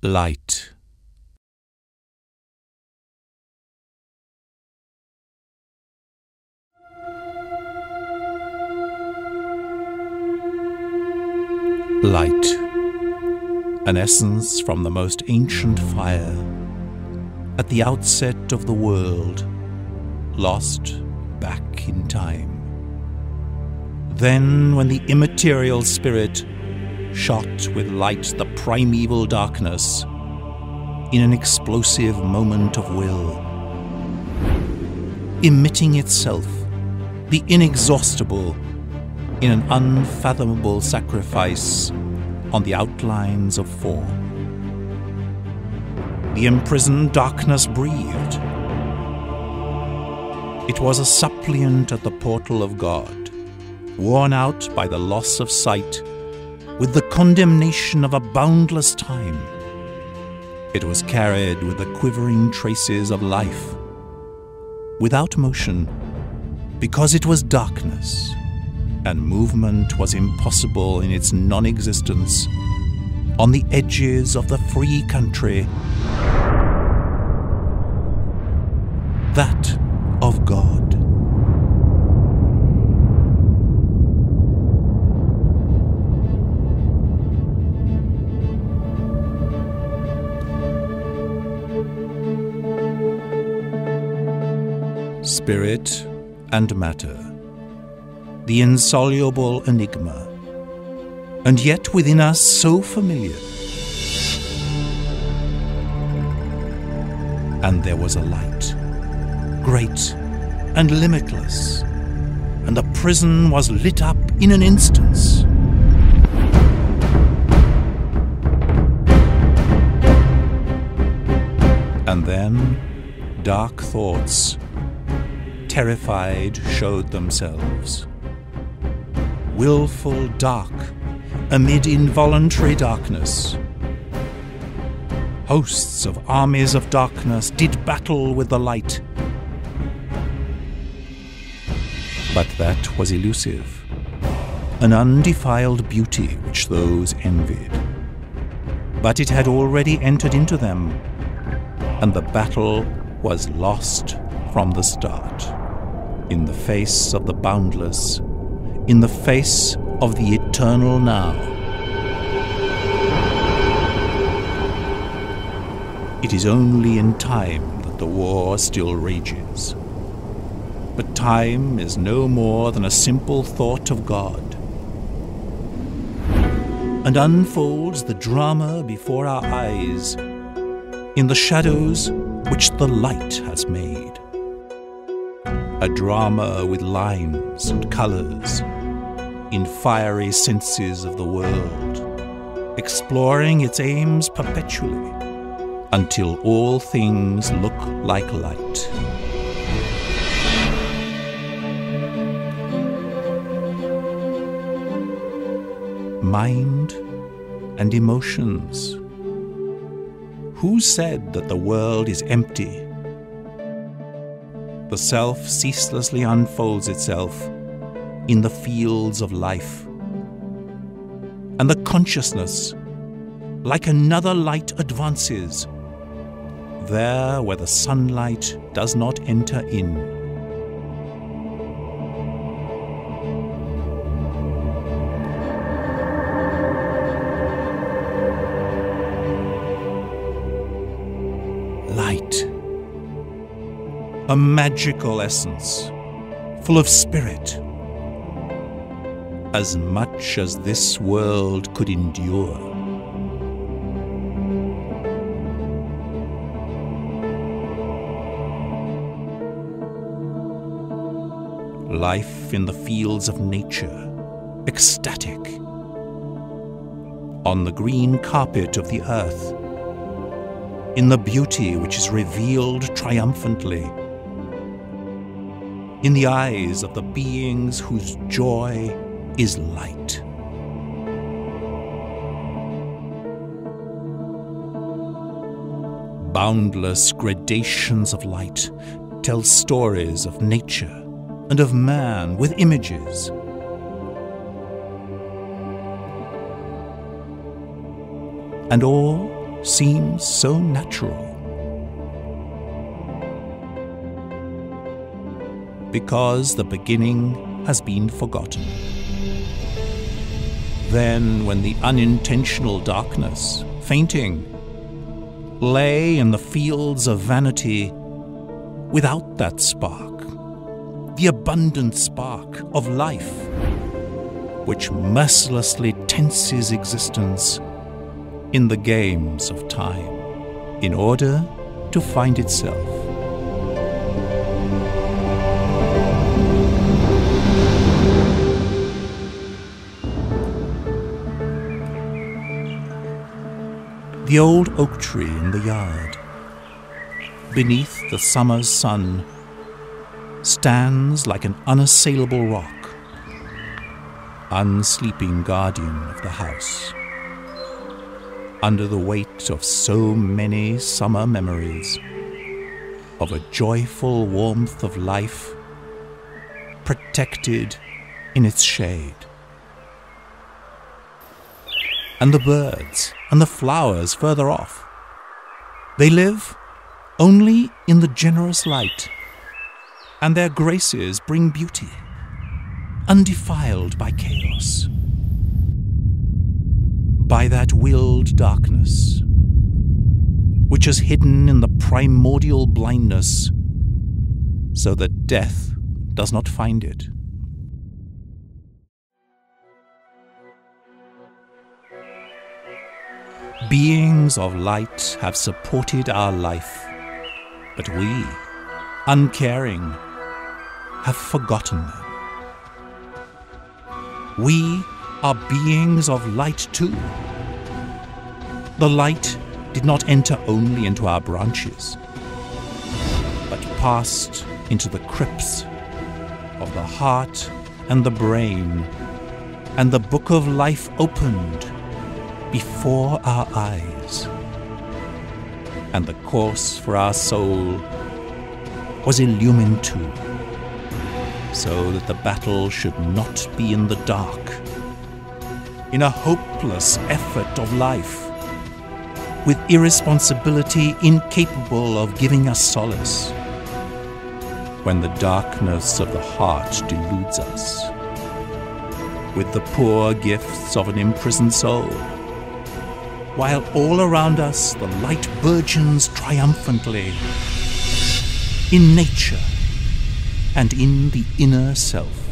Light. Light, an essence from the most ancient fire, at the outset of the world, lost back in time. Then, when the immaterial spirit shot with light the primeval darkness, in an explosive moment of will, emitting itself, the inexhaustible, in an unfathomable sacrifice on the outlines of form. The imprisoned darkness breathed. It was a suppliant at the portal of God, worn out by the loss of sight, with the condemnation of a boundless time. It was carried with the quivering traces of life, without motion, because it was darkness, and movement was impossible in its non-existence on the edges of the free country, that of God. Spirit and matter, the insoluble enigma, and yet within us so familiar. And there was a light, great and limitless, and the prison was lit up in an instance. And then dark thoughts, terrified, showed themselves. Willful dark, amid involuntary darkness. Hosts of armies of darkness did battle with the light. But that was elusive, an undefiled beauty which those envied. But it had already entered into them, and the battle was lost from the start. In the face of the boundless, in the face of the eternal now. It is only in time that the war still rages. But time is no more than a simple thought of God, and unfolds the drama before our eyes in the shadows which the light has made. A drama with lines and colors, in fiery senses of the world, exploring its aims perpetually, until all things look like light. Mind and emotions. Who said that the world is empty? The self ceaselessly unfolds itself in the fields of life. And the consciousness, like another light, advances, there where the sunlight does not enter in. Light. A magical essence, full of spirit, as much as this world could endure. Life in the fields of nature, ecstatic, on the green carpet of the earth, in the beauty which is revealed triumphantly, in the eyes of the beings whose joy is light. Boundless gradations of light tell stories of nature and of man with images. And all seems so natural. Because the beginning has been forgotten. Then, when the unintentional darkness, fainting, lay in the fields of vanity, without that spark, the abundant spark of life, which mercilessly tenses existence in the games of time, in order to find itself. The old oak tree in the yard, beneath the summer's sun, stands like an unassailable rock, unsleeping guardian of the house, under the weight of so many summer memories, of a joyful warmth of life, protected in its shade. And the birds and the flowers further off, they live only in the generous light, and their graces bring beauty, undefiled by chaos, by that willed darkness, which is hidden in the primordial blindness, so that death does not find it. Beings of light have supported our life, but we, uncaring, have forgotten them. We are beings of light too. The light did not enter only into our branches, but passed into the crypts of the heart and the brain, and the book of life opened before our eyes, and the course for our soul was illumined too, so that the battle should not be in the dark, in a hopeless effort of life, with irresponsibility incapable of giving us solace, when the darkness of the heart deludes us with the poor gifts of an imprisoned soul, while all around us the light burgeons triumphantly in nature and in the inner self.